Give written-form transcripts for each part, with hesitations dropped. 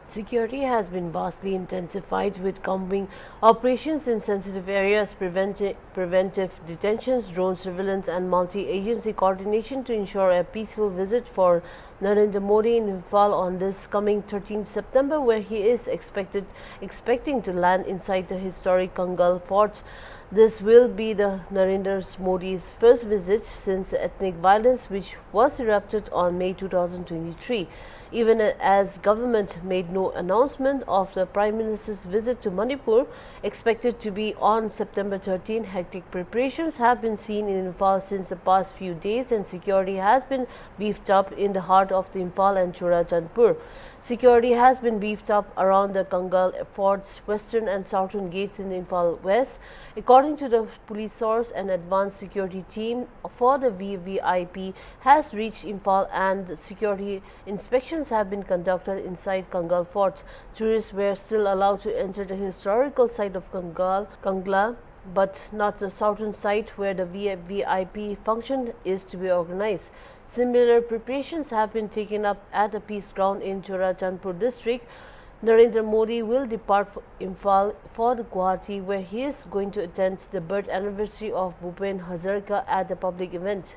Security has been vastly intensified with combing operations in sensitive areas, preventive detentions, drone surveillance and multi-agency coordination to ensure a peaceful visit for Narendra Modi in Imphal on this coming 13th September, where he is expecting to land inside the historic Kangal Fort. This will be the Narendra Modi's first visit since the ethnic violence which was erupted on May 2023. Even as government made no announcement of the Prime Minister's visit to Manipur, expected to be on September 13, hectic preparations have been seen in Imphal since the past few days and security has been beefed up in the heart of the Imphal and Churachandpur. Security has been beefed up around the Kangal Fort's western and southern gates in Imphal West. According to the police source, an advanced security team for the VVIP has reached Imphal and security inspections have been conducted inside Kangal Fort. Tourists were still allowed to enter the historical site of Kangla, but not the southern site where the VIP function is to be organized. Similar preparations have been taken up at the peace ground in Churachandpur district. Narendra Modi will depart Imphal for the Guwahati, where he is going to attend the birth anniversary of Bhupen Hazarika at the public event.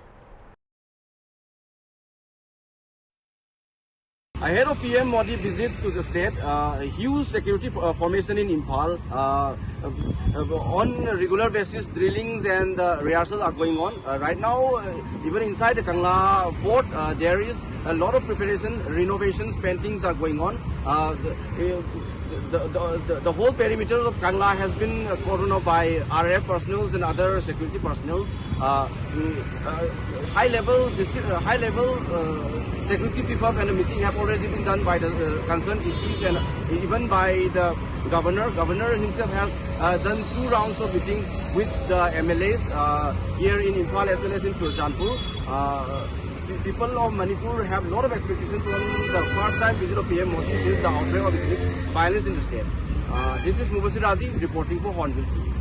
Ahead of PM Modi visit to the state, huge security formation in Imphal. On regular basis, drillings and rehearsals are going on. Right now, even inside the Kangla fort, there is a lot of preparation, renovations, paintings are going on. The whole perimeter of Kangla has been cordoned off by RF personnel and other security personnel. High level security people and a meeting have already been done by the concerned DCs and even by the governor. Governor himself has done 2 rounds of meetings with the MLAs here in Imphal as well as in Churachandpur. People of Manipur have a lot of expectations from the first time visit of PM Modi since the outbreak of ethnic violence in the state. This is Mubashir Razi reporting for Hornbill TV.